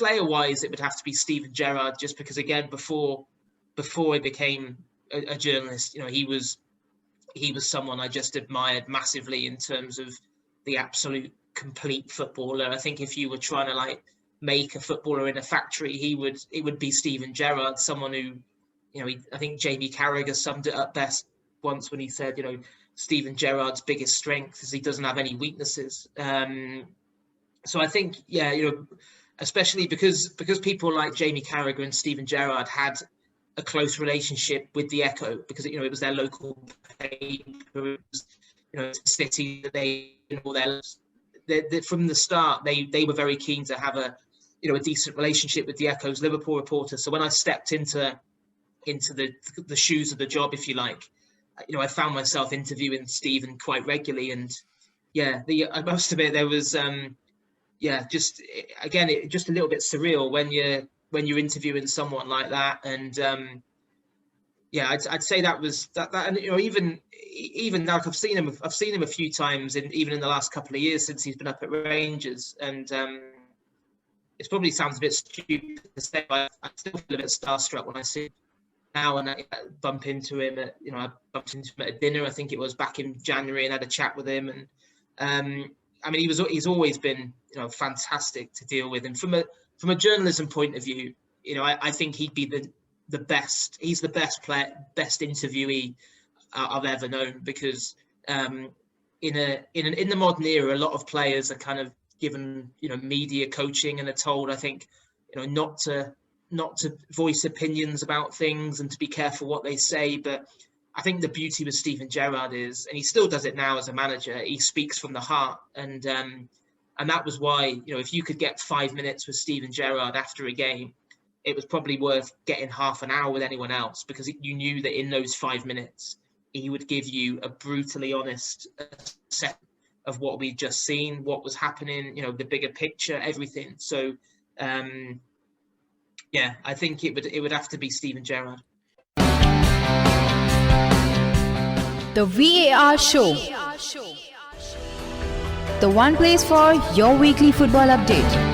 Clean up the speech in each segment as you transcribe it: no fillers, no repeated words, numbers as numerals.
player-wise, it would have to be Steven Gerrard, just because, again, before he became a journalist, he was someone I just admired massively in terms of the absolute complete footballer. I think if you were trying to make a footballer in a factory, it would be Steven Gerrard, someone who, I think Jamie Carragher summed it up best once when he said, Steven Gerrard's biggest strength is he doesn't have any weaknesses. So I think, especially because people like Jamie Carragher and Steven Gerrard had a close relationship with the Echo, because it was their local paper, city that they, from the start they were very keen to have a decent relationship with the Echo's Liverpool reporter. So when I stepped into the shoes of the job, if you like, I found myself interviewing Steven quite regularly, and I must admit there was just a little bit surreal when you're interviewing someone like that. And I'd say that was that, and even now I've seen him a few times, even in the last couple of years since he's been up at Rangers, and it probably sounds a bit stupid to say, but I still feel a bit starstruck when I see him now, and I bump into him at I bumped into him at a dinner, I think it was back in January, and had a chat with him, and he's always been fantastic to deal with, and from a journalism point of view, I think he'd be the best. He's the best player, best interviewee I've ever known, because in the modern era, a lot of players are kind of given media coaching and are told, I think, not to voice opinions about things and to be careful what they say. But I think the beauty with Steven Gerrard is, and he still does it now as a manager, he speaks from the heart, and that was why, if you could get 5 minutes with Steven Gerrard after a game, it was probably worth getting half an hour with anyone else, because you knew that in those 5 minutes, he would give you a brutally honest assessment of what we'd just seen, what was happening, the bigger picture, everything. So, I think it would have to be Steven Gerrard. The VAR Show. The one place for your weekly football update.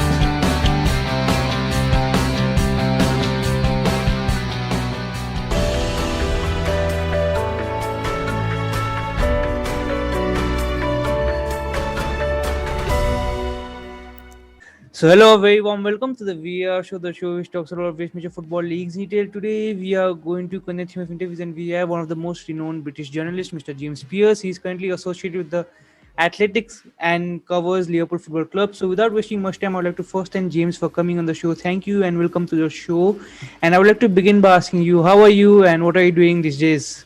So hello, a very warm welcome to the VAR Show, the show which talks about various major football leagues in detail. Today we are going to connect him with interviews, and we have one of the most renowned British journalists, Mr. James Pearce. He is currently associated with the Athletics and covers Liverpool Football Club. So without wasting much time, I would like to first thank James for coming on the show. Thank you and welcome to the show. And I would like to begin by asking you, how are you and what are you doing these days?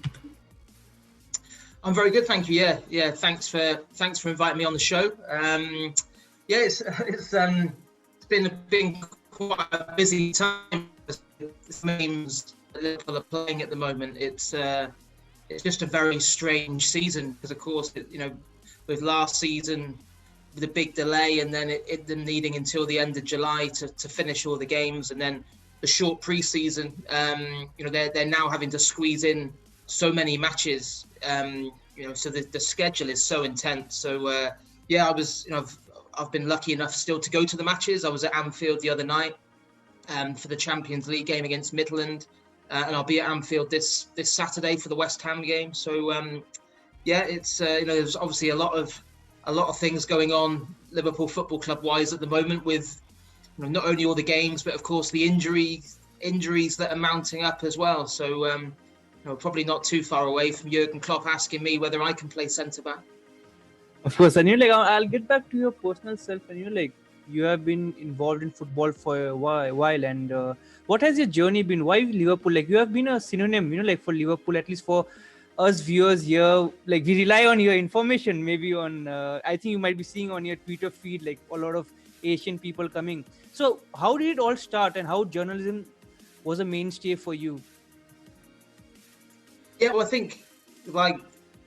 I'm very good, thank you. Yeah. Thanks for inviting me on the show. It's been quite a busy time. This means Liverpool are playing at the moment. It's just a very strange season, because of course, with last season with a big delay, and then them needing until the end of July to finish all the games, and then the short pre-season. They're now having to squeeze in so many matches. So the schedule is so intense. So I've been lucky enough still to go to the matches. I was at Anfield the other night for the Champions League game against Midland, and I'll be at Anfield this Saturday for the West Ham game. So it's there's obviously a lot of things going on Liverpool Football Club wise at the moment, with not only all the games, but of course the injuries that are mounting up as well. So probably not too far away from Jurgen Klopp asking me whether I can play centre back. Of course, and I'll get back to your personal self, and you have been involved in football for a while, and what has your journey been? Why Liverpool? You have been a synonym, for Liverpool, at least for us viewers here. We rely on your information, maybe on, I think you might be seeing on your Twitter feed, a lot of Asian people coming. So how did it all start, and how journalism was a mainstay for you? Yeah, well, I think like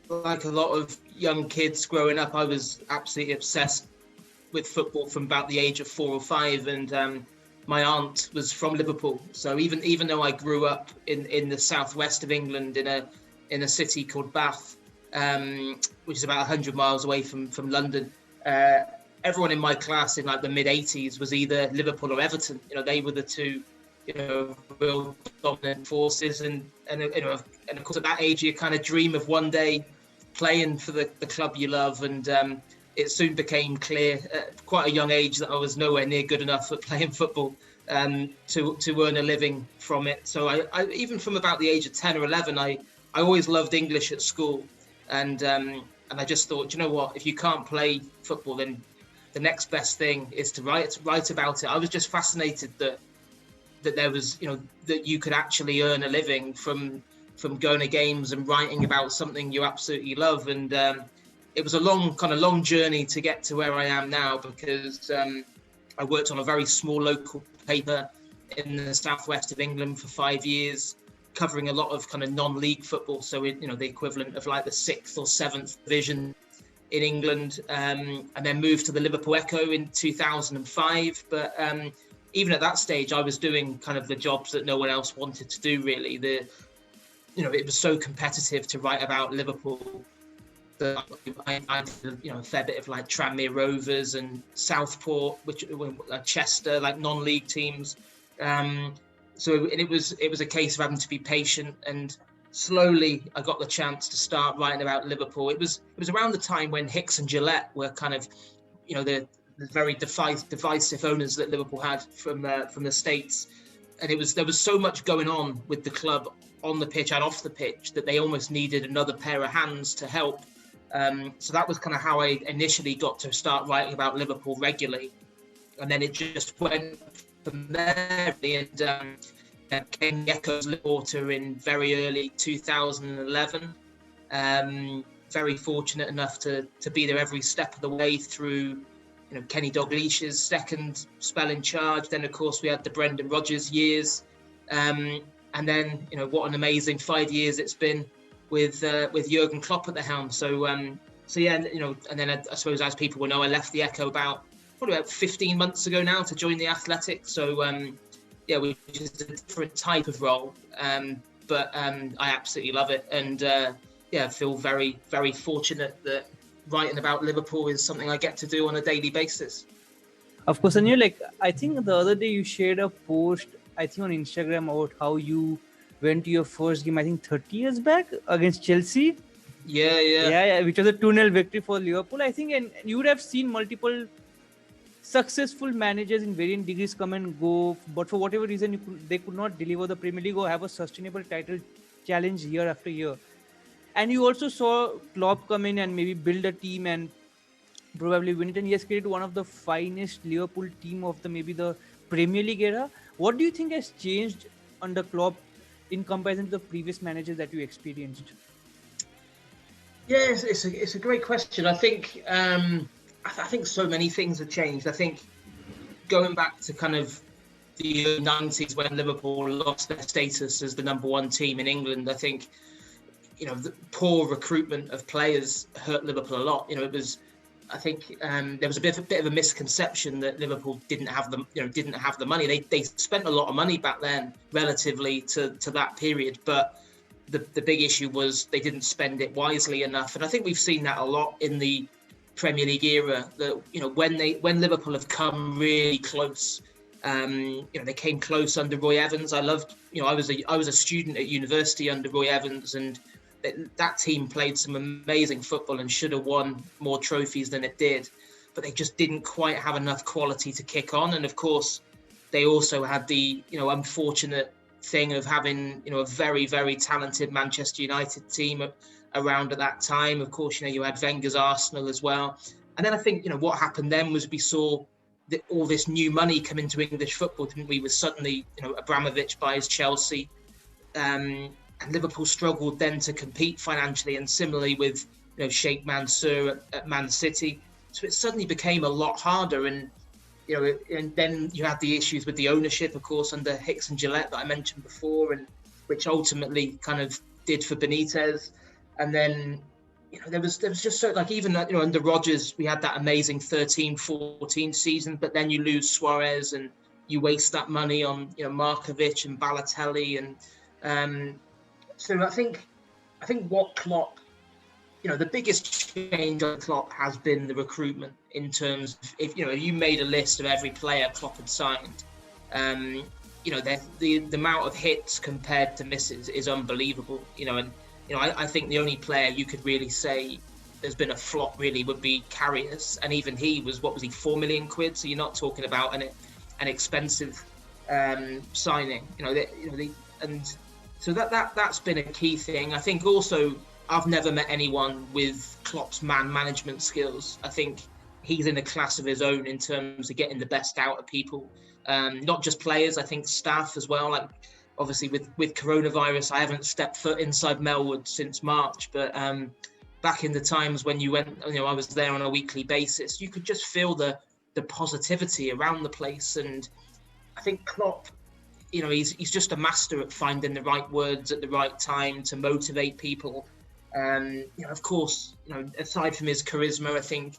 a lot of young kids growing up, I was absolutely obsessed with football from about the age of 4 or 5, and my aunt was from Liverpool. So even though I grew up in the southwest of England in a city called Bath, which is about 100 miles away from London, everyone in my class in like the mid 80s was either Liverpool or Everton. They were the two, real dominant forces. And of course at that age you kind of dream of one day playing for the club you love. And it soon became clear at quite a young age that I was nowhere near good enough at playing football to earn a living from it. So I even from about the age of 10 or 11, I always loved English at school. And I just thought, you know what, if you can't play football, then the next best thing is to write about it. I was just fascinated that there was, that you could actually earn a living from going to games and writing about something you absolutely love. And it was a long journey to get to where I am now, because I worked on a very small local paper in the southwest of England for 5 years, covering a lot of kind of non-league football. So, the equivalent of like the 6th or 7th division in England, and then moved to the Liverpool Echo in 2005. But even at that stage, I was doing kind of the jobs that no one else wanted to do, really. It was so competitive to write about Liverpool that I did a fair bit of like Tranmere Rovers and Southport, which Chester, like non-league teams. So it was a case of having to be patient, and slowly I got the chance to start writing about Liverpool. It was around the time when Hicks and Gillette were kind of, the very divisive owners that Liverpool had from the States, and there was so much going on with the club on the pitch and off the pitch that they almost needed another pair of hands to help. So that was kind of how I initially got to start writing about Liverpool regularly, and then it just went from there. And came the Echo's reporter in very early 2011. Very fortunate enough to be there every step of the way through, Kenny Dalglish's second spell in charge. Then of course we had the Brendan Rodgers years, and then what an amazing 5 years it's been with Jurgen Klopp at the helm. So yeah, and then I suppose, as people will know, I left the Echo probably about 15 months ago now to join the Athletic. So yeah, which is a different type of role, but I absolutely love it, and I feel very, very fortunate that writing about Liverpool is something I get to do on a daily basis. Of course, and I think the other day you shared a post, I think on Instagram, about how you went to your first game, I think 30 years back against Chelsea. Yeah, which was a 2-0 victory for Liverpool, I think, and you would have seen multiple successful managers in varying degrees come and go, but for whatever reason they could not deliver the Premier League or have a sustainable title challenge year after year. And you also saw Klopp come in and maybe build a team and probably win it, and he has created one of the finest Liverpool team of the Premier League era. What do you think has changed under Klopp in comparison to the previous managers that you experienced? Yeah, it's a great question. I think so many things have changed. I think going back to kind of the early 90s when Liverpool lost their status as the number one team in England, I think, the poor recruitment of players hurt Liverpool a lot. I think there was a bit of a misconception that Liverpool didn't have the money. They spent a lot of money back then relatively to that period, but the big issue was they didn't spend it wisely enough. And I think we've seen that a lot in the Premier League era, that when Liverpool have come really close, they came close under Roy Evans. I was a student at university under Roy Evans, and that team played some amazing football and should have won more trophies than it did, but they just didn't quite have enough quality to kick on. And of course they also had the unfortunate thing of having a very, very talented Manchester United team around at that time. Of course, you had Wenger's Arsenal as well. And then I think, what happened then was we saw all this new money come into English football, didn't we? With suddenly, Abramovich buys Chelsea, and Liverpool struggled then to compete financially, and similarly with, Sheikh Mansour at Man City. So it suddenly became a lot harder, and and then you had the issues with the ownership, of course, under Hicks and Gillette that I mentioned before, and which ultimately kind of did for Benitez. And then, there was just so, like, even, under Rodgers, we had that amazing 13-14 season, but then you lose Suarez and you waste that money on, Markovic and Balotelli. And so I think what Klopp, the biggest change on Klopp has been the recruitment. in terms of, if you made a list of every player Klopp had signed, the amount of hits compared to misses is unbelievable. I think the only player you could really say there's been a flop really would be Karius, and even he was, what was he, £4 million? So you're not talking about an expensive signing. And so that's been a key thing. I think also I've never met anyone with Klopp's man management skills. I think he's in a class of his own in terms of getting the best out of people, not just players. I think staff as well. Like obviously with coronavirus, I haven't stepped foot inside Melwood since March, but back in the times when you went, I was there on a weekly basis, you could just feel the positivity around the place. And I think Klopp, he's just a master at finding the right words at the right time to motivate people. Of course, aside from his charisma, I think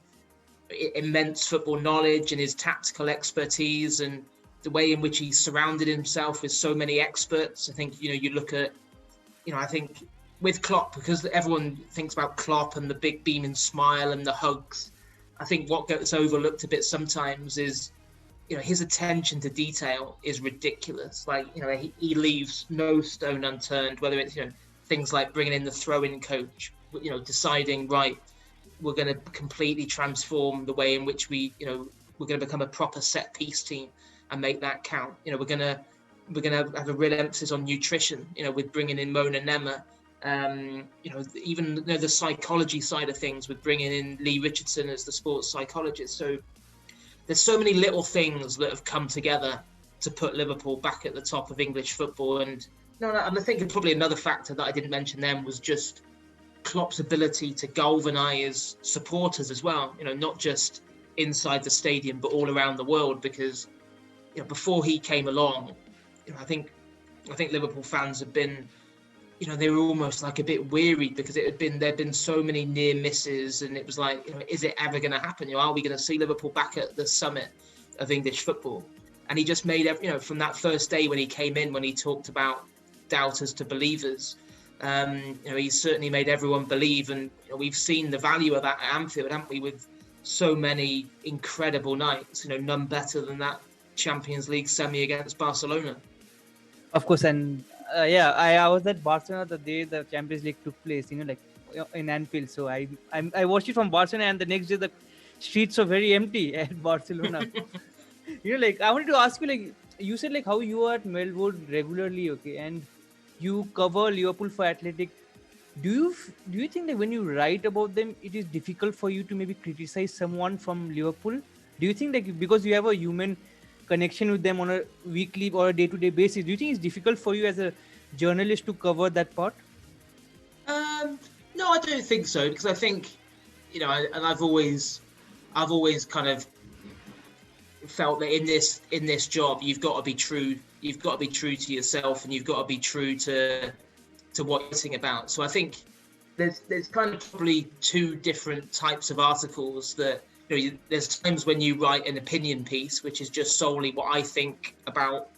immense football knowledge and his tactical expertise and the way in which he's surrounded himself with so many experts. I think, you look at, I think with Klopp, because everyone thinks about Klopp and the big beaming smile and the hugs, I think what gets overlooked a bit sometimes is, his attention to detail is ridiculous. Like, he leaves no stone unturned, whether it's, things like bringing in the throw-in coach, deciding, right, we're going to completely transform the way in which we're going to become a proper set piece team and make that count. We're going to have a real emphasis on nutrition, with bringing in Mona Nema. Even the psychology side of things with bringing in Lee Richardson as the sports psychologist. So there's so many little things that have come together to put Liverpool back at the top of English football. And I think probably another factor that I didn't mention then was just Klopp's ability to galvanise supporters as well. Not just inside the stadium, but all around the world. Because before he came along, I think Liverpool fans have been, they were almost like a bit wearied because there'd been so many near misses, and it was like, is it ever going to happen? Are we going to see Liverpool back at the summit of English football? And he just made, from that first day when he came in, when he talked about doubters to believers, he certainly made everyone believe, and we've seen the value of that at Anfield, haven't we? With so many incredible nights, none better than that Champions League semi against Barcelona. Of course, and I was at Barcelona the day the Champions League took place, in Anfield. So I watched it from Barcelona, and the next day the streets were very empty at Barcelona. I wanted to ask you, you said how you are at Melwood regularly, okay, and you cover Liverpool for Athletic. Do you think that when you write about them, it is difficult for you to maybe criticize someone from Liverpool? Do you think because you have a human connection with them on a weekly or a day-to-day basis, do you think it's difficult for you as a journalist to cover that part? No, I don't think so, because I think, and I've always kind of felt that in this job you've got to be true. You've got to be true to yourself, and you've got to be true to what you're writing about. So I think there's kind of probably two different types of articles that. There's times when you write an opinion piece, which is just solely what I think about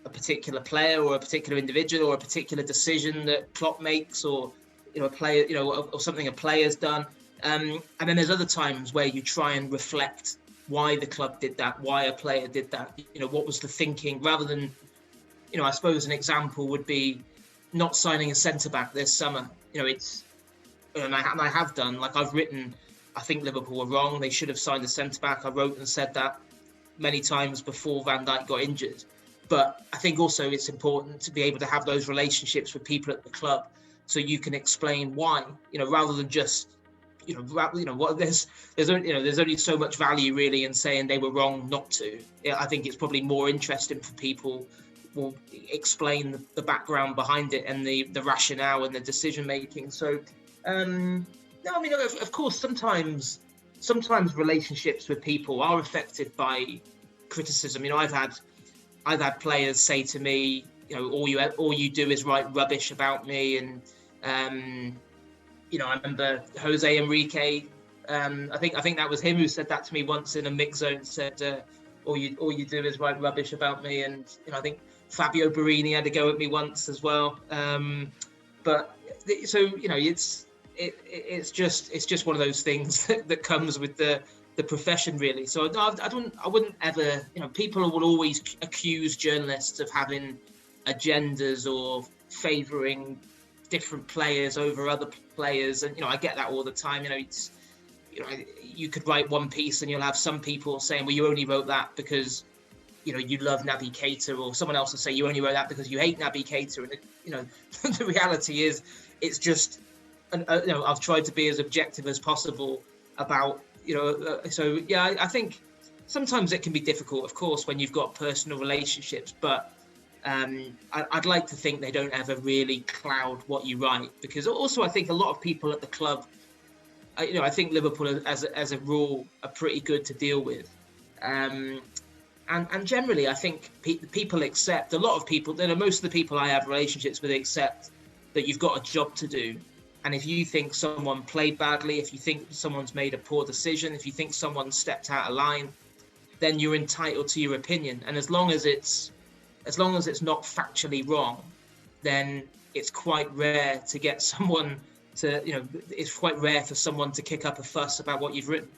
a particular player or a particular individual or a particular decision that Klopp makes, or a player, or something a player's done. And then there's other times where you try and reflect why the club did that, why a player did that. What was the thinking, rather than, I suppose an example would be not signing a centre back this summer. And I have done, I've written, I think Liverpool were wrong. They should have signed a centre-back. I wrote and said that many times before Van Dijk got injured. But I think also it's important to be able to have those relationships with people at the club so you can explain why, rather than just, there's only so much value really in saying they were wrong not to. I think it's probably more interesting for people will explain the background behind it and the rationale and the decision-making. So, no, I mean, of course, sometimes relationships with people are affected by criticism. I've had players say to me, all you do is write rubbish about me, and I remember Jose Enrique. I think that was him who said that to me once in a mix zone. Said, all you do is write rubbish about me, and I think Fabio Borini had a go at me once as well. But so it's just one of those things that comes with the the profession, really. So I wouldn't ever, people will always accuse journalists of having agendas or favouring different players over other players, and I get that all the time. You could write one piece and you'll have some people saying, well, you only wrote that because you love Naby Keita, or someone else will say you only wrote that because you hate Naby Keita. And the reality is, it's just I've tried to be as objective as possible about so yeah, I think sometimes it can be difficult, of course, when you've got personal relationships, but I'd like to think they don't ever really cloud what you write, because also I think a lot of people at the club, I think Liverpool as a rule are pretty good to deal with, and generally I think people accept, a lot of people, most of the people I have relationships with accept that you've got a job to do. And if you think someone played badly, if you think someone's made a poor decision, if you think someone stepped out of line, then you're entitled to your opinion. And as long as it's not factually wrong, then it's quite rare to get someone to, it's quite rare for someone to kick up a fuss about what you've written.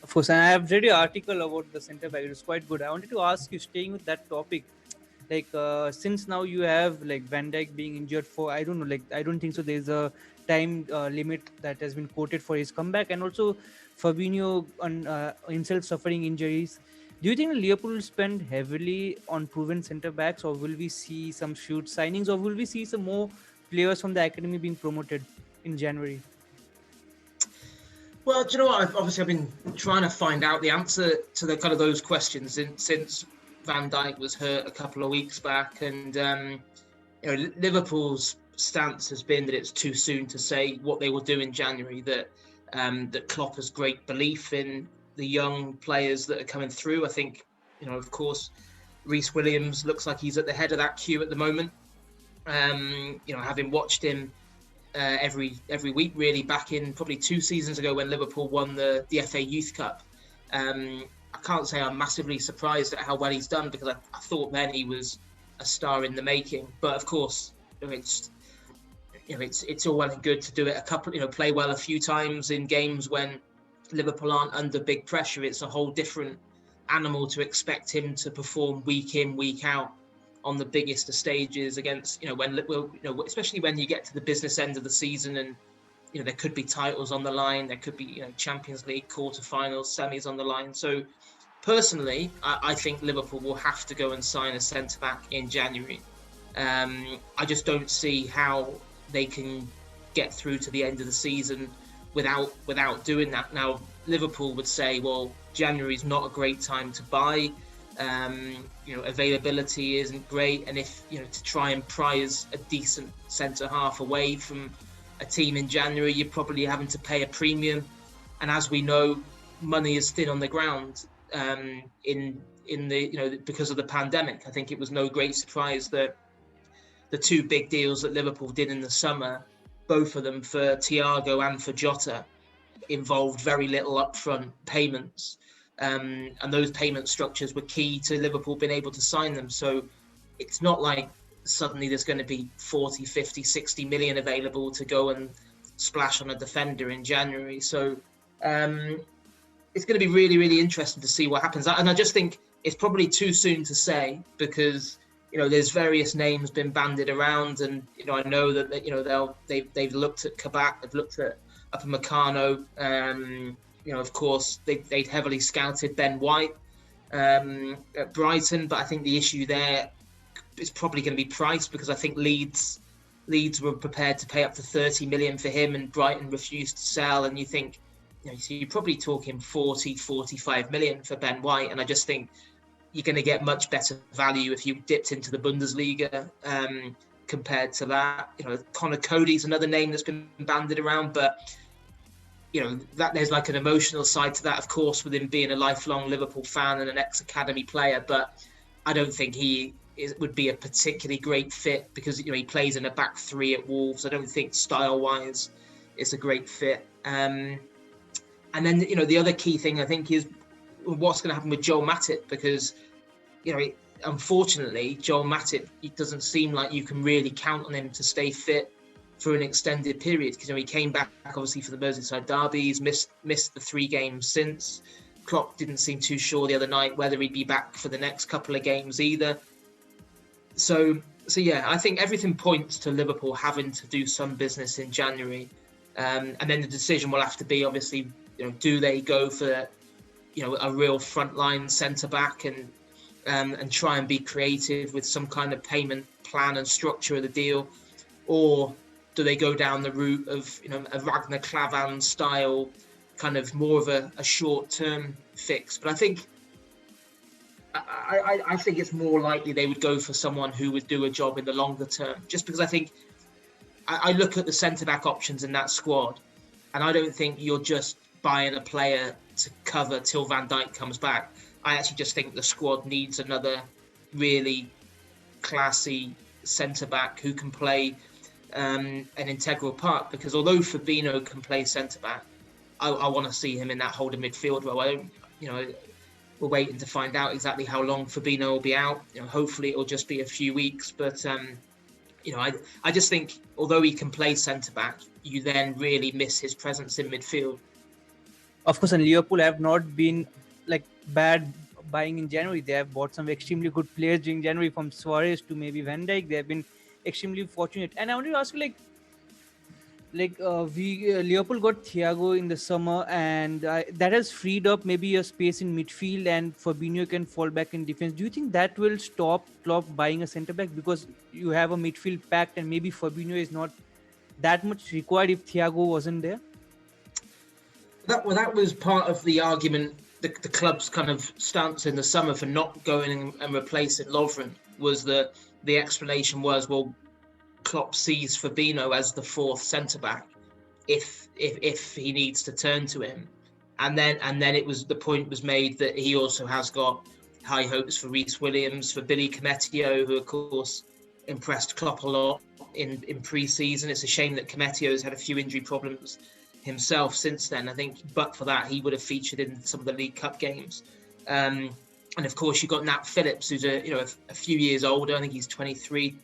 Of course, and I have read an article about the centre back. It was quite good. I wanted to ask you, staying with that topic, since now you have Van Dijk being injured for, I don't know, I don't think so there's a time limit that has been quoted for his comeback, and also Fabinho himself suffering injuries. Do you think Liverpool will spend heavily on proven centre backs, or will we see some shoot signings, or will we see some more players from the academy being promoted in January? Well, do you know what? I've been trying to find out the answer to the kind of those questions since Van Dijk was hurt a couple of weeks back, and Liverpool's stance has been that it's too soon to say what they will do in January. That Klopp has great belief in the young players that are coming through. I think, of course, Reece Williams looks like he's at the head of that queue at the moment. Having watched him every week, really, back in probably 2 seasons ago when Liverpool won the FA Youth Cup. I can't say I'm massively surprised at how well he's done, because I thought then he was a star in the making. But of course, it's all well and good to do it play well a few times in games when Liverpool aren't under big pressure. It's a whole different animal to expect him to perform week in, week out on the biggest of stages against, especially when you get to the business end of the season, and there could be titles on the line, there could be Champions League quarterfinals, semis on the line. So personally, I think Liverpool will have to go and sign a centre back in January. I just don't see how they can get through to the end of the season without doing that. Now, Liverpool would say, well, January is not a great time to buy. Availability isn't great, and if to try and prize a decent centre half away from a team in January, you're probably having to pay a premium. And as we know, money is thin on the ground because of the pandemic. I think it was no great surprise that the 2 big deals that Liverpool did in the summer, both of them for Thiago and for Jota, involved very little upfront payments. And those payment structures were key to Liverpool being able to sign them. So it's not like suddenly there's going to be 40, 50, 60 million available to go and splash on a defender in January. So it's going to be really, really interesting to see what happens. And I just think it's probably too soon to say, because there's various names been bandied around, and I know that they've looked at Kabak, they've looked at Upamecano. Of course, they'd heavily scouted Ben White at Brighton, but I think the issue there is probably going to be price, because I think Leeds were prepared to pay up to 30 million for him, and Brighton refused to sell. And you think, so you're probably talking 40, 45 million for Ben White, and I just think you're going to get much better value if you dipped into the Bundesliga compared to that. Connor Cody's another name that's been bandied around, but that there's an emotional side to that, of course, with him being a lifelong Liverpool fan and an ex-academy player. But I don't think he would be a particularly great fit, because he plays in a back 3 at Wolves. I don't think style-wise it's a great fit. And then the other key thing I think is what's going to happen with Joel Matip, because unfortunately Joel Matip, it doesn't seem like you can really count on him to stay fit for an extended period, because he came back obviously for the Merseyside derby. He's missed the 3 games since. Klopp didn't seem too sure the other night whether he'd be back for the next couple of games either. So yeah, I think everything points to Liverpool having to do some business in January, and then the decision will have to be obviously, do they go for, a real frontline centre back and try and be creative with some kind of payment plan and structure of the deal, or do they go down the route of a Ragnar Klavan style, kind of more of a short-term fix? But I think it's more likely they would go for someone who would do a job in the longer term, just because I think I look at the centre-back options in that squad, and I don't think you're just buying a player to cover till Van Dijk comes back. I actually just think the squad needs another really classy centre-back who can play an integral part, because although Fabinho can play centre-back, I want to see him in that holding midfield role. We're waiting to find out exactly how long Fabinho will be out. Hopefully it'll just be a few weeks, but I just think although he can play centre-back, you then really miss his presence in midfield. Of course, and Liverpool have not been bad buying in January. They have bought some extremely good players during January, from Suarez to maybe Van Dijk. They have been extremely fortunate. And I wanted to ask you, Liverpool got Thiago in the summer, and that has freed up maybe a space in midfield, and Fabinho can fall back in defense. Do you think that will stop Klopp buying a centre back, because you have a midfield packed and maybe Fabinho is not that much required if Thiago wasn't there? That was part of the argument. The club's kind of stance in the summer for not going and replacing Lovren was that the explanation was, well, Klopp sees Fabinho as the 4th centre back if he needs to turn to him, and then the point was made that he also has got high hopes for Reece Williams, for Billy Koumetio, who of course impressed Klopp a lot in pre-season. It's a shame that Koumetio has had a few injury problems himself since then. I think, but for that, he would have featured in some of the League Cup games. And of course, you've got Nat Phillips, who's a few years older. I think he's 23.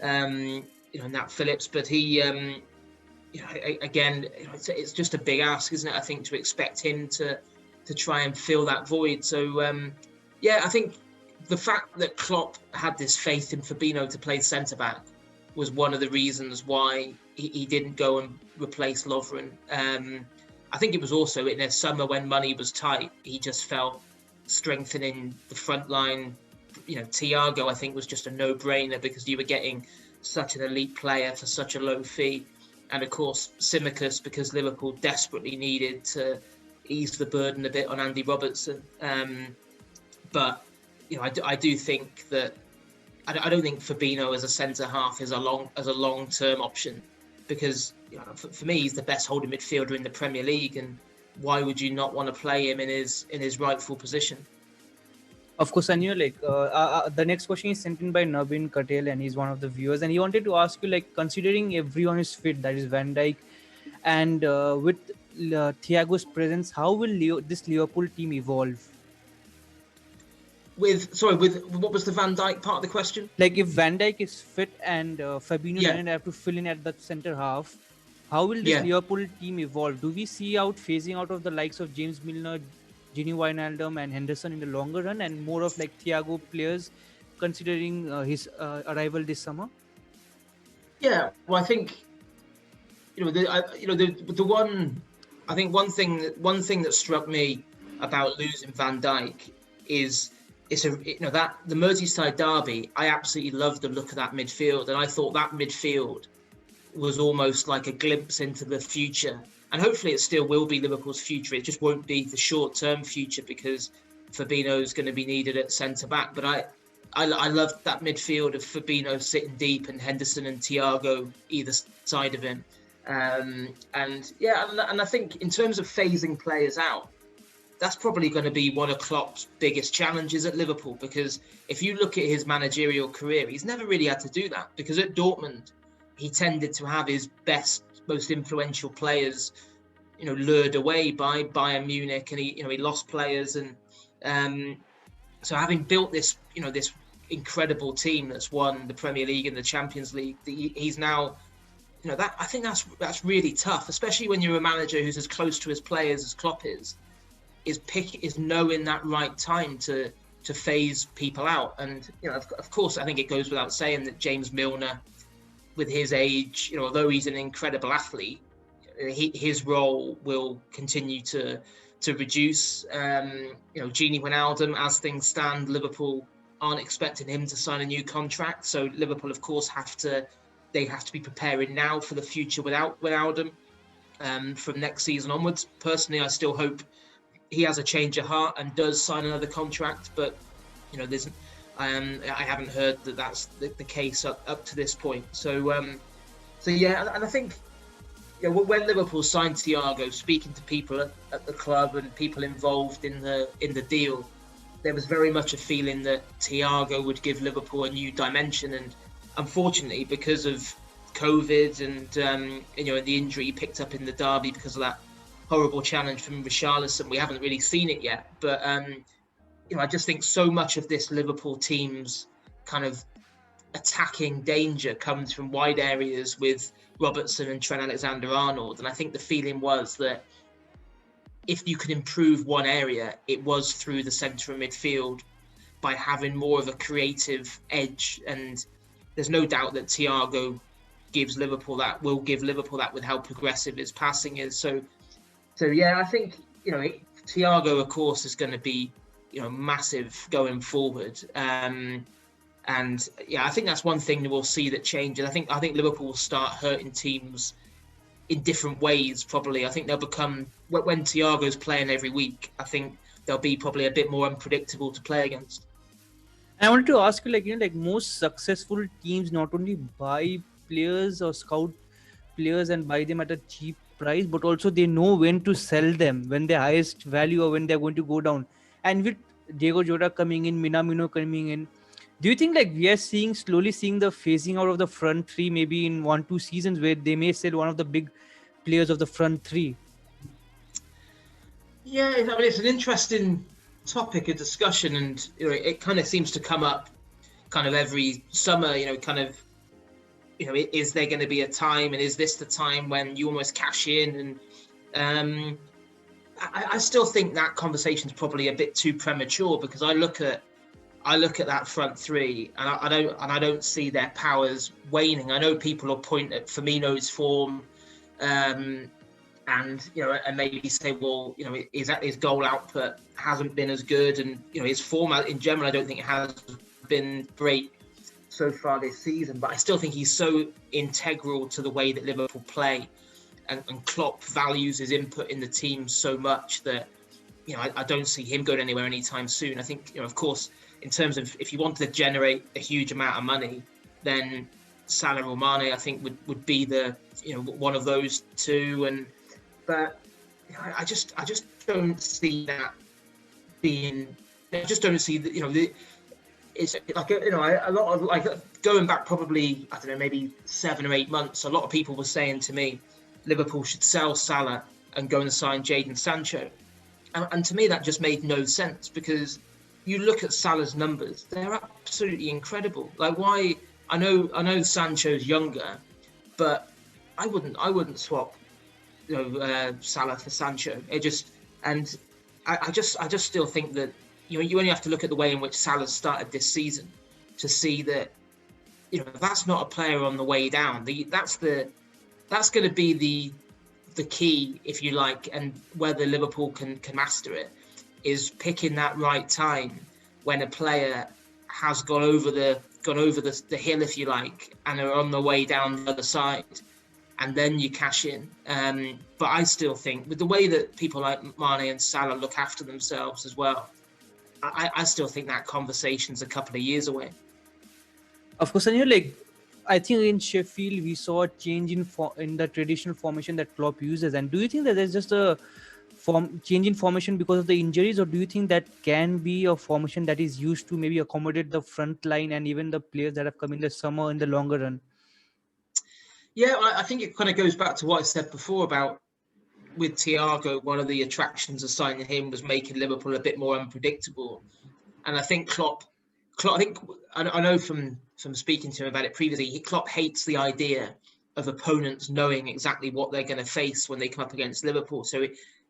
Nat Phillips, but he, again, it's just a big ask, isn't it? I think to expect him to try and fill that void. So, I think the fact that Klopp had this faith in Fabinho to play centre back was one of the reasons why he didn't go and replace Lovren. I think it was also in a summer when money was tight, he just felt strengthening the front line. Thiago, I think, was just a no-brainer because you were getting such an elite player for such a low fee. And of course, Tsimikas, because Liverpool desperately needed to ease the burden a bit on Andy Robertson. But I do think that I don't think Fabinho as a centre half is a long-term option, because for me he's the best holding midfielder in the Premier League, and why would you not want to play him in his rightful position? Of course, and the next question is sent in by Nabin Katel, and he's one of the viewers, and he wanted to ask you, considering everyone is fit, that is Van Dijk, and with Thiago's presence, how will this Liverpool team evolve? With what was the Van Dijk part of the question? If Van Dijk is fit and Fabinho doesn't have to fill in at the centre half, how will this Liverpool team evolve? Do we see phasing out of the likes of James Milner, Gini Wijnaldum and Henderson in the longer run, and more of Thiago players, considering his arrival this summer? Yeah, well, I think one thing that struck me about losing Van Dijk is that the Merseyside derby, I absolutely loved the look of that midfield, and I thought that midfield was almost like a glimpse into the future. And hopefully it still will be Liverpool's future. It just won't be the short-term future because Fabinho's going to be needed at centre-back. But I loved that midfield of Fabinho sitting deep and Henderson and Thiago either side of him. And I think in terms of phasing players out, that's probably going to be one of Klopp's biggest challenges at Liverpool, because if you look at his managerial career, he's never really had to do that, because at Dortmund, he tended to have his best, most influential players, lured away by Bayern Munich, and he lost players, and so having built this, this incredible team that's won the Premier League and the Champions League, he's now that I think that's really tough, especially when you're a manager who's as close to his players as Klopp is knowing that right time to phase people out. And of course, I think it goes without saying that James Milner, with his age, although he's an incredible athlete, his role will continue to reduce. Gini Wijnaldum, as things stand, Liverpool aren't expecting him to sign a new contract, so Liverpool, of course, have to be preparing now for the future without Wijnaldum from next season onwards. Personally, I still hope he has a change of heart and does sign another contract, but I haven't heard that that's the case up to this point. So yeah, and I think when Liverpool signed Thiago, speaking to people at the club and people involved in the deal, there was very much a feeling that Thiago would give Liverpool a new dimension. And unfortunately, because of COVID and the injury he picked up in the derby because of that horrible challenge from Richarlison, we haven't really seen it yet. But I just think so much of this Liverpool team's kind of attacking danger comes from wide areas with Robertson and Trent Alexander-Arnold. And I think the feeling was that if you could improve one area, it was through the centre of midfield by having more of a creative edge. And there's no doubt that Thiago will give Liverpool that with how progressive his passing is. So yeah, I think, Thiago, of course, is going to be, massive going forward. And yeah, I think that's one thing that we'll see that changes. I think Liverpool will start hurting teams in different ways, probably. I think they'll become, when Thiago's playing every week, I think they'll be probably a bit more unpredictable to play against. I wanted to ask you, most successful teams not only buy players or scout players and buy them at a cheap price, but also they know when to sell them, when they're highest value or when they're going to go down. And with Diego Jota coming in, Minamino coming in, do you think we are slowly seeing the phasing out of the front three, maybe in 1-2 seasons where they may sell one of the big players of the front three? Yeah, it's an interesting topic of discussion, and it kind of seems to come up kind of every summer. Is there going to be a time, and is this the time when you almost cash in? And I still think that conversation is probably a bit too premature, because I look at that front three, and I don't see their powers waning. I know people will point at Firmino's form, and maybe say, well, his goal output hasn't been as good, and his form in general, I don't think it has been great so far this season. But I still think he's so integral to the way that Liverpool play, and Klopp values his input in the team so much that I don't see him going anywhere anytime soon. I think of course, in terms of if you want to generate a huge amount of money, then Salah or Mane, I think would be the one of those two. But I just don't see that being. I just don't see that. It's like a lot of going back probably, I don't know, maybe 7 or 8 months. A lot of people were saying to me, Liverpool should sell Salah and go and sign Jadon Sancho, and to me that just made no sense, because you look at Salah's numbers; they're absolutely incredible. Why? I know Sancho's younger, but I wouldn't swap Salah for Sancho. I just still think that you only have to look at the way in which Salah started this season to see that that's not a player on the way down. That's going to be the key, if you like, and whether Liverpool can master it is picking that right time when a player has gone over the hill, if you like, and are on the way down the other side, and then you cash in. But I still think, with the way that people like Mane and Salah look after themselves as well, I still think that conversation's a couple of years away. Of course, and I think in Sheffield we saw a change in the traditional formation that Klopp uses. And do you think that there's just a change in formation because of the injuries, or do you think that can be a formation that is used to maybe accommodate the front line and even the players that have come in the summer in the longer run? Yeah, I think it kind of goes back to what I said before about with Thiago. One of the attractions of signing him was making Liverpool a bit more unpredictable. And I think Klopp, I know from speaking to him about it previously, Klopp hates the idea opponents knowing exactly what they're going to face when they come up against Liverpool. So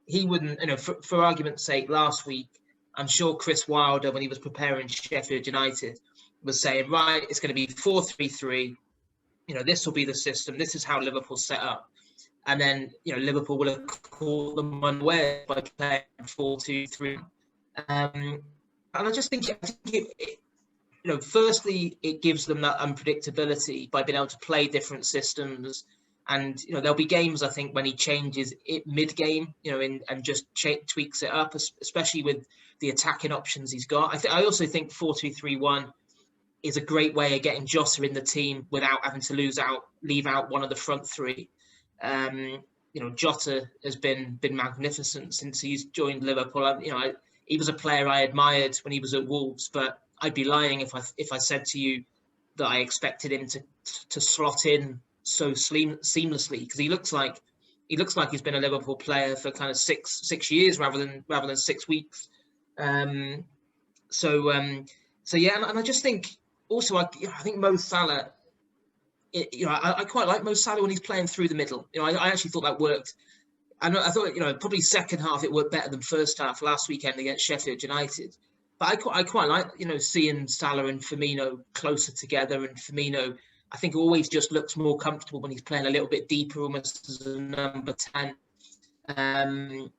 he wouldn't, for argument's sake, last week, I'm sure Chris Wilder, when he was preparing Sheffield United, was saying, right, it's going to be 4-3-3. This will be the system. This is how Liverpool set up. And then, Liverpool will have caught them unaware by playing 4-2-3. And I just think, firstly, it gives them that unpredictability by being able to play different systems. And, there'll be games, I think, when he changes it mid-game, and just tweaks it up, especially with the attacking options he's got. I also think 4-2-3-1 is a great way of getting Jota in the team without having to leave out one of the front three. Jota has been magnificent since he's joined Liverpool. He was a player I admired when he was at Wolves, but I'd be lying if I said to you that I expected him to slot in so seamlessly, because he looks like he's been a Liverpool player for kind of six years rather than 6 weeks. So yeah, and I just think also I think Mo Salah. I quite like Mo Salah when he's playing through the middle. I actually thought that worked. I thought probably second half it worked better than first half last weekend against Sheffield United. But I quite like seeing Salah and Firmino closer together, and Firmino I think always just looks more comfortable when he's playing a little bit deeper, almost as a number 10.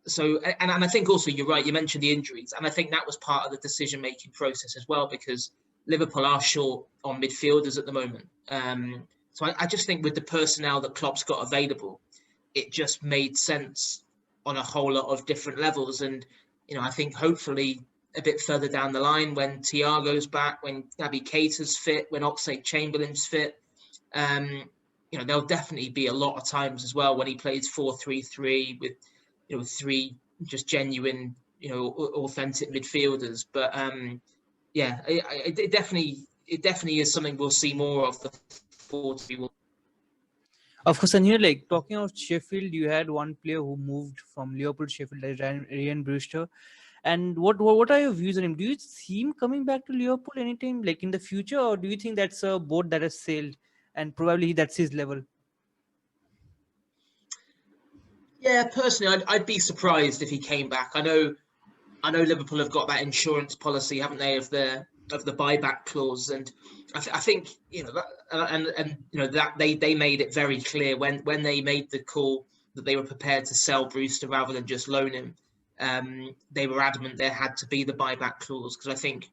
So I think also you're right. You mentioned the injuries, and I think that was part of the decision-making process as well, because Liverpool are short on midfielders at the moment. So I just think with the personnel that Klopp's got available, it just made sense on a whole lot of different levels. And, I think hopefully a bit further down the line, when Thiago's back, when Naby Keita's fit, when Oxlade-Chamberlain's fit, there'll definitely be a lot of times as well when he plays 4-3-3 with, three just genuine, authentic midfielders. But yeah, it definitely is something we'll see more of. The 4-3. Of course, and here, like talking about Sheffield, you had one player who moved from Liverpool to Sheffield, like Ryan Brewster. And what are your views on him? Do you see him coming back to Liverpool anytime, like in the future, or do you think that's a boat that has sailed and probably that's his level? Yeah, personally, I'd be surprised if he came back. I know Liverpool have got that insurance policy, haven't they, of the buyback clause, and I think that they made it very clear when they made the call that they were prepared to sell Brewster rather than just loan him. They were adamant there had to be the buyback clause, because I think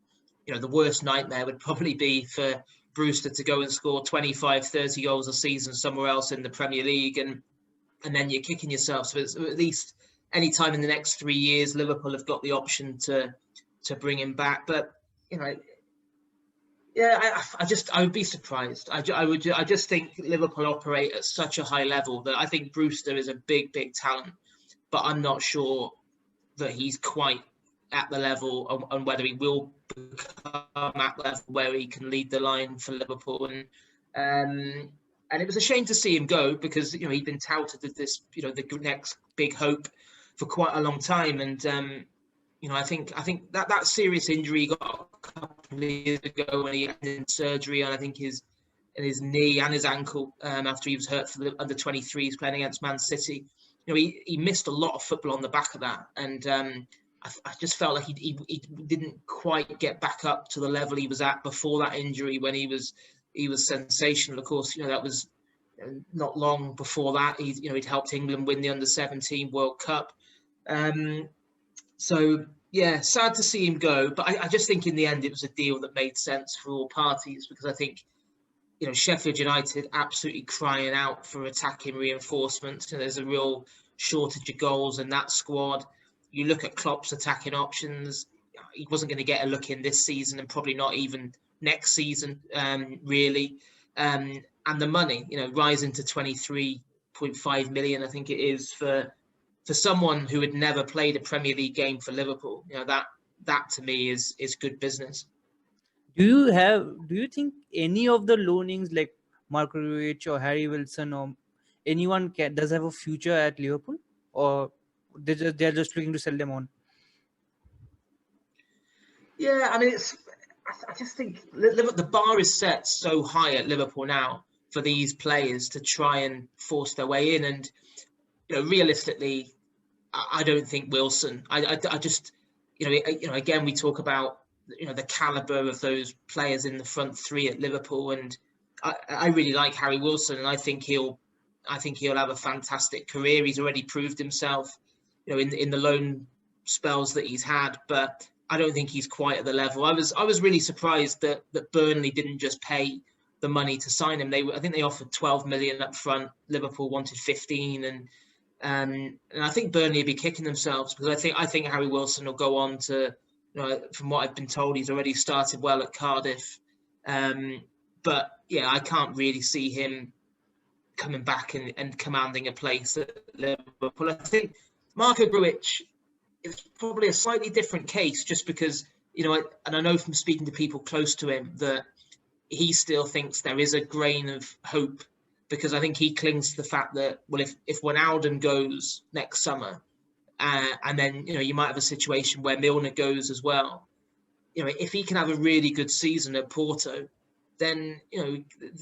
the worst nightmare would probably be for Brewster to go and score 25-30 goals a season somewhere else in the Premier League, and then you're kicking yourself. So at least any time in the next 3 years, Liverpool have got the option to bring him back. But yeah, I would be surprised. I just think Liverpool operate at such a high level that I think Brewster is a big talent, but I'm not sure that he's quite at the level on whether he will become at the level where he can lead the line for Liverpool. And it was a shame to see him go, because he'd been touted as this the next big hope for quite a long time. And I think that serious injury he got a couple of years ago when he had surgery, and I think his knee and his ankle after he was hurt for the under-23s playing against Man City. He missed a lot of football on the back of that, and I just felt like he didn't quite get back up to the level he was at before that injury, when he was sensational. Of course, that was not long before that. He'd helped England win the under-17 World Cup. So yeah, sad to see him go, but I just think in the end it was a deal that made sense for all parties, because I think Sheffield United absolutely crying out for attacking reinforcements, and there's a real shortage of goals in that squad. You look at Klopp's attacking options, he wasn't going to get a look in this season, and probably not even next season, really. And the money, rising to 23.5 million, I think it is, for someone who had never played a Premier League game for Liverpool. That to me is good business. Do you think any of the loanings like Marco Ruiz or Harry Wilson or anyone does have a future at Liverpool, or they're just looking to sell them on? Yeah, I mean, I just think the bar is set so high at Liverpool now for these players to try and force their way in. And realistically, I don't think Wilson. I just again we talk about the caliber of those players in the front three at Liverpool, and I really like Harry Wilson, and I think he'll have a fantastic career. He's already proved himself, in the loan spells that he's had, but I don't think he's quite at the level. I was really surprised that Burnley didn't just pay the money to sign him. I think they offered 12 million up front. Liverpool wanted 15, and I think Burnley will be kicking themselves, because I think Harry Wilson will go on to, from what I've been told, he's already started well at Cardiff. But yeah, I can't really see him coming back and commanding a place at Liverpool. I think Marko Grujić is probably a slightly different case, just because, and I know from speaking to people close to him that he still thinks there is a grain of hope, because I think he clings to the fact that, well, if Wijnaldum goes next summer, and then, you might have a situation where Milner goes as well, if he can have a really good season at Porto, then,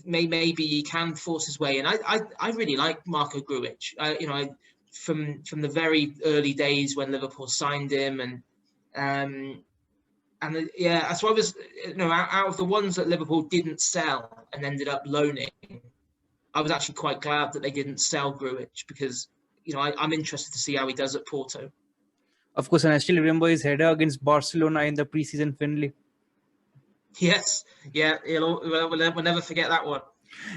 maybe he can force his way in. I really like Marko Grujić. From the very early days when Liverpool signed him, so I was, out of the ones that Liverpool didn't sell and ended up loaning, I was actually quite glad that they didn't sell Grujić, because, I'm interested to see how he does at Porto. Of course, and I still remember his header against Barcelona in the preseason friendly. Yes, yeah, we'll never forget that one.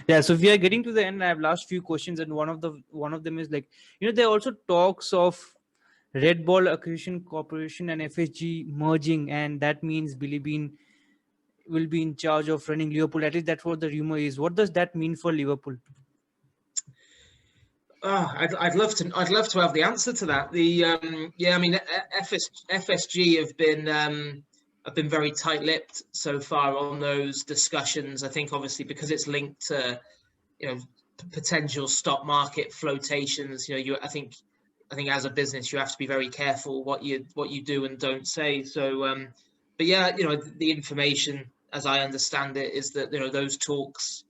Yeah, so we are getting to the end. I have last few questions, and one of them is like, there are also talks of Red Bull Acquisition Corporation and FSG merging, and that means Billy Bean will be in charge of running Liverpool. At least that's what the rumor is. What does that mean for Liverpool? I'd love to have the answer to that. FSG have been very tight-lipped so far on those discussions. I think obviously because it's linked to, potential stock market flotations. I think as a business you have to be very careful what you do and don't say. So, but yeah, the information, as I understand it, is that those talks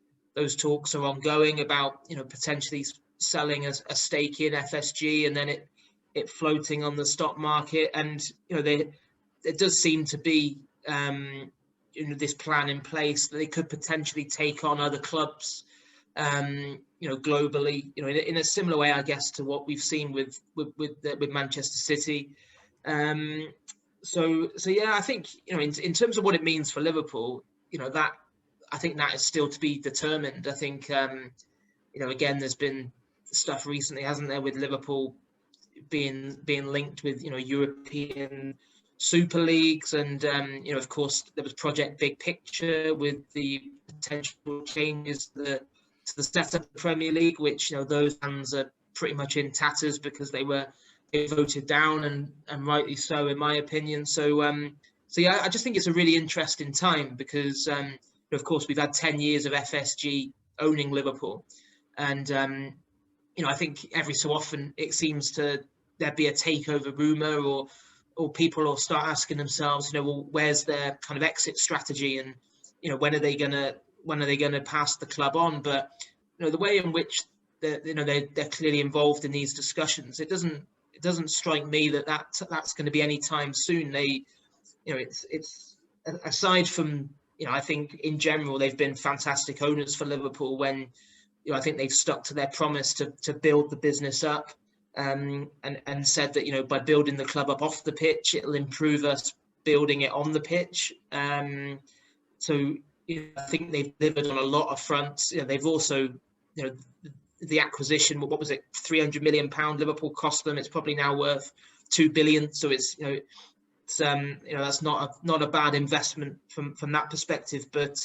are ongoing about potentially selling a stake in FSG, and then it floating on the stock market, and it does seem to be this plan in place that they could potentially take on other clubs, globally, in a similar way, I guess, to what we've seen with Manchester City. So yeah, I think in terms of what it means for Liverpool, that I think that is still to be determined. I think again, there's been stuff recently, hasn't there, with Liverpool being linked with European Super Leagues, and of course there was Project Big Picture with the potential changes to the setup of the Premier League, which those plans are pretty much in tatters because they voted down, and rightly so, in my opinion. So yeah, I just think it's a really interesting time, because of course we've had 10 years of FSG owning Liverpool, and I think every so often it seems there be a takeover rumor, or people will start asking themselves, well, where's their kind of exit strategy, and when are they gonna pass the club on? But the way in which they're clearly involved in these discussions, it doesn't strike me that's going to be any time soon. It's aside from I think in general they've been fantastic owners for Liverpool when I think they've stuck to their promise to build the business up. And said that by building the club up off the pitch, it'll improve us building it on the pitch. So I think they've delivered on a lot of fronts. They've also the acquisition. What was it? £300 million Liverpool cost them. It's probably now worth £2 billion. So it's that's not a bad investment from that perspective. But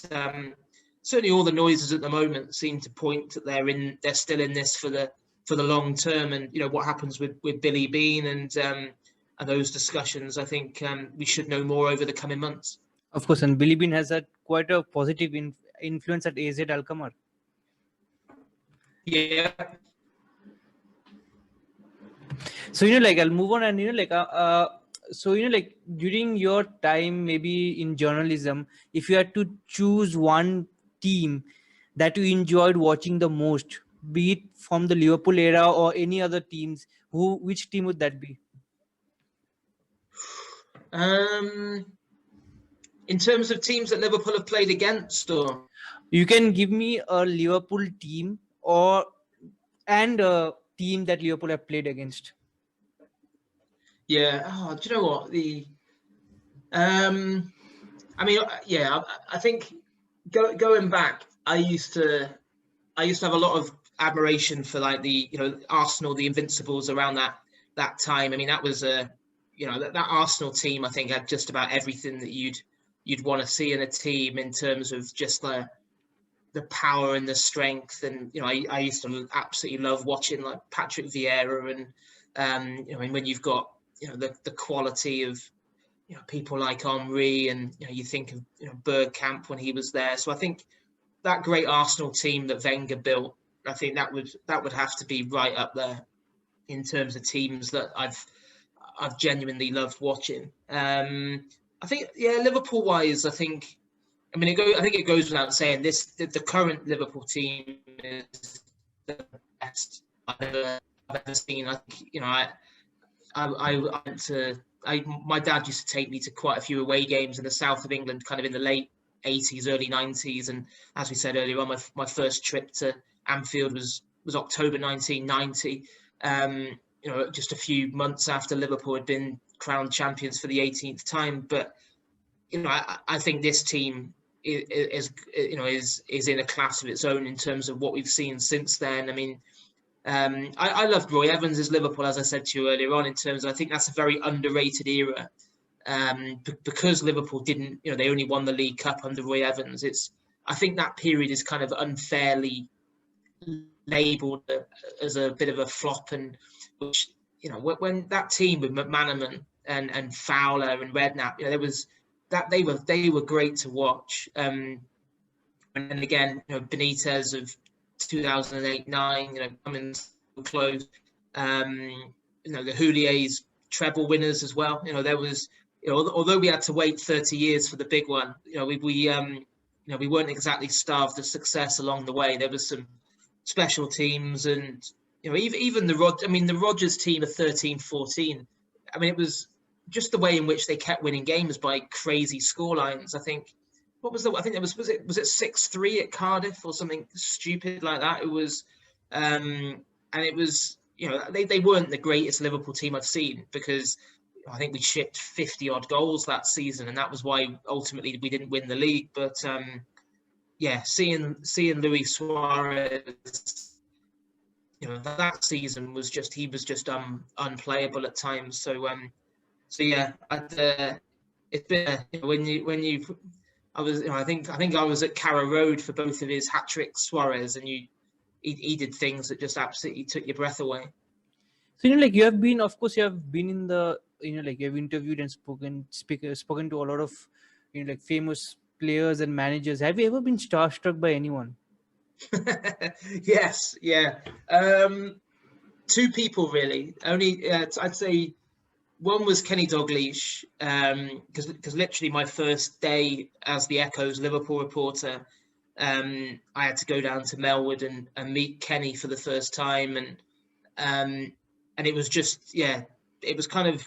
certainly all the noises at the moment seem to point that they're still in this for the long term, and what happens with Billy Bean and those discussions, I think we should know more over the coming months. Of course, and Billy Bean has had quite a positive influence at AZ Alkmaar. Yeah. So I'll move on, and during your time, maybe in journalism, if you had to choose one team that you enjoyed watching the most, be it from the Liverpool era or any other teams? Which team would that be? In terms of teams that Liverpool have played against, or You can give me a Liverpool team and a team that Liverpool have played against. yeah, oh, do you know what I mean, yeah, I think going back, I used to have a lot of admiration for like the Arsenal, the Invincibles around that time. I mean, that was that Arsenal team, I think, had just about everything that you'd want to see in a team in terms of just the power and the strength. And I used to absolutely love watching like Patrick Vieira and when you've got the quality of people like Henry, and you think of Bergkamp when he was there. So I think that great Arsenal team that Wenger built, I think that would have to be right up there in terms of teams that I've genuinely loved watching. I think, Liverpool wise, I think it goes without saying the current Liverpool team is the best I've ever seen. I think, I went to. My dad used to take me to quite a few away games in the south of England, kind of in the late 80s, early 90s. And as we said earlier on, my first trip to Anfield was October 1990. Just a few months after Liverpool had been crowned champions for the 18th time. But I think this team is in a class of its own in terms of what we've seen since then. I mean, I loved Roy Evans' Liverpool, as I said to you earlier on, in terms of, I think that's a very underrated era. Because Liverpool didn't, they only won the League Cup under Roy Evans. I think that period is kind of unfairly labelled as a bit of a flop, and which when that team with McManaman and Fowler and Redknapp, there was that they were great to watch. And again, Benitez of 2008-9, coming close. The Houliers treble winners as well. There was, although we had to wait 30 years for the big one, we weren't exactly starved of success along the way. There was some special teams, and even the Rodgers team of 13-14. I mean, it was just the way in which they kept winning games by crazy scorelines. I think. What was I think it was it 6-3 at Cardiff or something stupid like that. It was, and it was, they weren't the greatest Liverpool team I've seen, because I think we shipped 50 odd goals that season, and that was why ultimately we didn't win the league. But seeing Luis Suarez, that season was just, he was just unplayable at times. So it's been when you. I think I was at Carrow Road for both of his hat tricks, Suarez, and he did things that just absolutely took your breath away. So you have been, of course, you have been in the, you have interviewed and spoken to a lot of famous players and managers. Have you ever been starstruck by anyone? Yes, yeah. Two people really. Only I'd say. One was Kenny Dalglish, because literally my first day as the Echo's Liverpool reporter, I had to go down to Melwood and meet Kenny for the first time, and it was just, it was kind of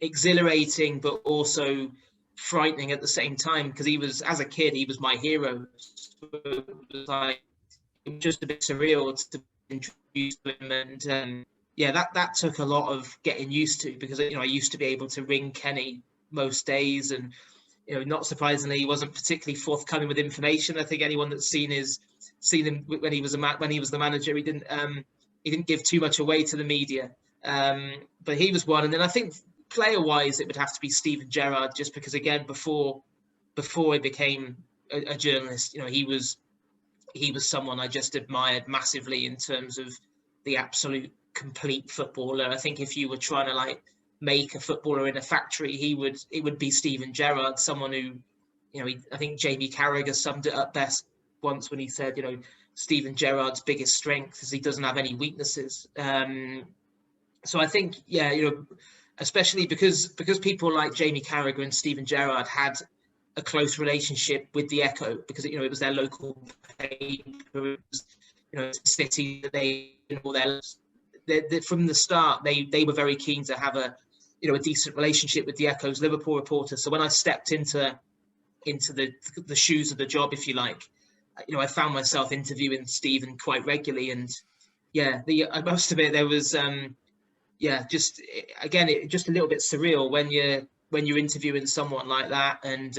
exhilarating but also frightening at the same time, because he was, as a kid, he was my hero. So it was just a bit surreal to introduce him, and that took a lot of getting used to, because I used to be able to ring Kenny most days, and not surprisingly, he wasn't particularly forthcoming with information. I think anyone that's seen him when he was the manager, he didn't give too much away to the media. But he was one, and then I think player-wise, it would have to be Steven Gerrard, just because, again, before he became a journalist, he was someone I just admired massively in terms of the absolute complete footballer. I think if you were trying to make a footballer in a factory, it would be Steven Gerrard, someone who, I think Jamie Carragher summed it up best once when he said, Steven Gerrard's biggest strength is he doesn't have any weaknesses. So I think, especially because people like Jamie Carragher and Steven Gerrard had a close relationship with the Echo because it was their local paper, it was, city that they all from the start they were very keen to have a decent relationship with the Echo's Liverpool reporter. So when I stepped into the shoes of the job, if you like, I found myself interviewing Stephen quite regularly, and I must admit there was just a little bit surreal when you're interviewing someone like that, and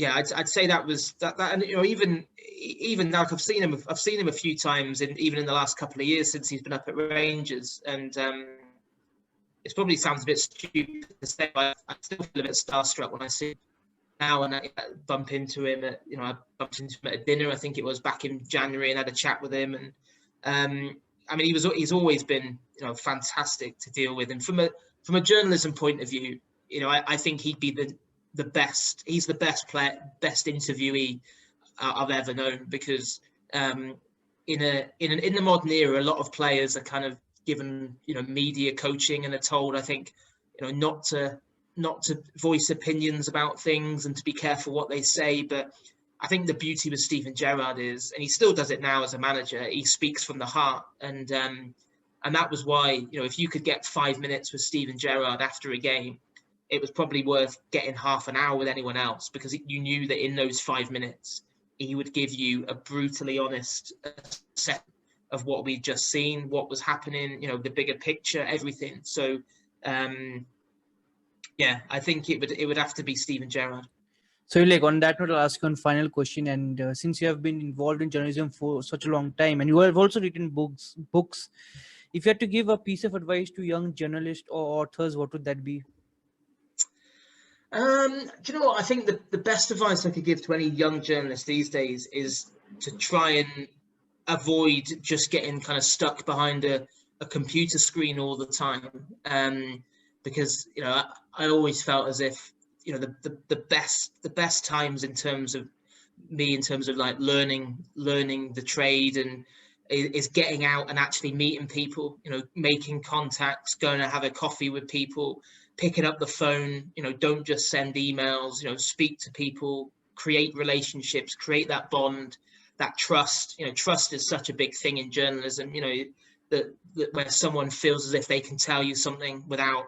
I'd say that was that, and even like I've seen him a few times, and even in the last couple of years since he's been up at Rangers, and it probably sounds a bit stupid to say, but I still feel a bit starstruck when I see him now, and I bump into him at I bumped into him at a dinner, I think it was back in January, and had a chat with him, and I mean he's always been fantastic to deal with, and from a journalism point of view, I think he'd be the best. He's the best player, best interviewee I've ever known, because in the modern era, a lot of players are kind of given media coaching and are told, I think, not to voice opinions about things and to be careful what they say. But I think the beauty with Steven Gerrard is, and he still does it now as a manager, he speaks from the heart, and that was why if you could get 5 minutes with Steven Gerrard after a game, it was probably worth getting half an hour with anyone else, because you knew that in those 5 minutes he would give you a brutally honest set of what we'd just seen, what was happening, the bigger picture, everything. So I think it would have to be Steven Gerrard. So, like, on that note, I'll ask you one final question. And since you have been involved in journalism for such a long time, and you have also written books, if you had to give a piece of advice to young journalists or authors, what would that be? Do you know what? I think the best advice I could give to any young journalist these days is to try and avoid just getting kind of stuck behind a computer screen all the time. Because I always felt as if the best times in terms of like learning the trade and is getting out and actually meeting people, making contacts, going to have a coffee with people, picking up the phone, don't just send emails, speak to people, create relationships, create that bond, that trust. Trust is such a big thing in journalism, that where someone feels as if they can tell you something without,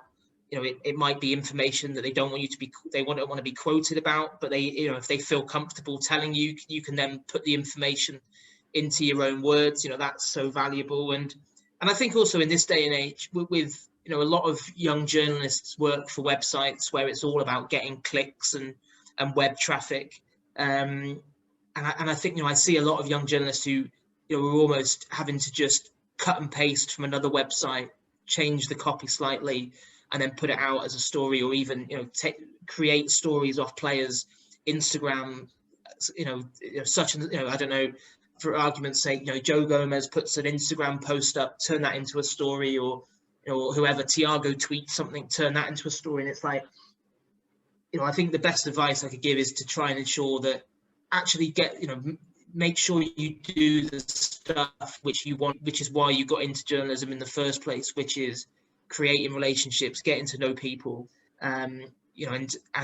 it might be information that they don't want you to be, they don't want to be quoted about, but they, if they feel comfortable telling you, you can then put the information into your own words. That's so valuable. And I think also in this day and age with a lot of young journalists work for websites where it's all about getting clicks and web traffic. And I think, I see a lot of young journalists who, are almost having to just cut and paste from another website, change the copy slightly, and then put it out as a story, or even, create stories off players' Instagram, such, I don't know, for argument's sake, Joe Gomez puts an Instagram post up, turn that into a story, or whoever, Thiago tweets something, turn that into a story. And it's like, I think the best advice I could give is to try and ensure that actually make sure you do the stuff which you want, which is why you got into journalism in the first place, which is creating relationships, getting to know people, and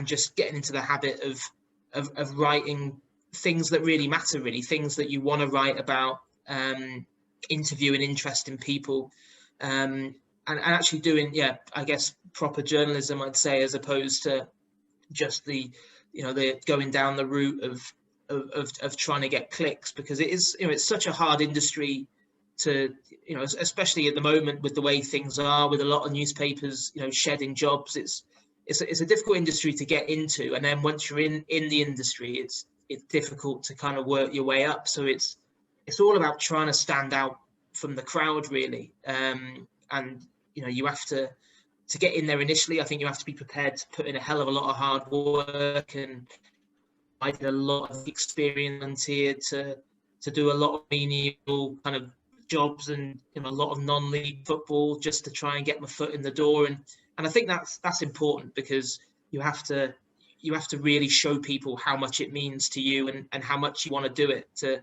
just getting into the habit of writing things that really matter, really things that you want to write about, interviewing interesting people, and actually doing, I guess, proper journalism, I'd say, as opposed to just the going down the route of trying to get clicks, because it is, it's such a hard industry to, especially at the moment with the way things are, with a lot of newspapers, shedding jobs. It's a difficult industry to get into, and then once you're in the industry, it's difficult to kind of work your way up. So it's all about trying to stand out from the crowd, really. And you have to get in there initially. I think you have to be prepared to put in a hell of a lot of hard work, and I did a lot of experience here to do a lot of menial kind of jobs and a lot of non-league football just to try and get my foot in the door. And I think that's important, because you have to really show people how much it means to you and how much you want to do it to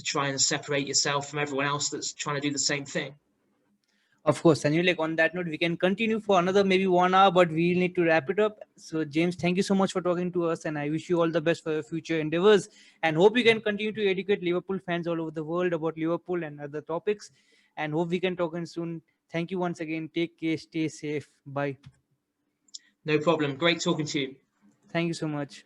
try and separate yourself from everyone else that's trying to do the same thing. Of course, and like on that note, we can continue for another maybe 1 hour, but we need to wrap it up. So, James, thank you so much for talking to us, and I wish you all the best for your future endeavors. And hope you can continue to educate Liverpool fans all over the world about Liverpool and other topics. And hope we can talk in soon. Thank you once again. Take care. Stay safe. Bye. No problem. Great talking to you. Thank you so much.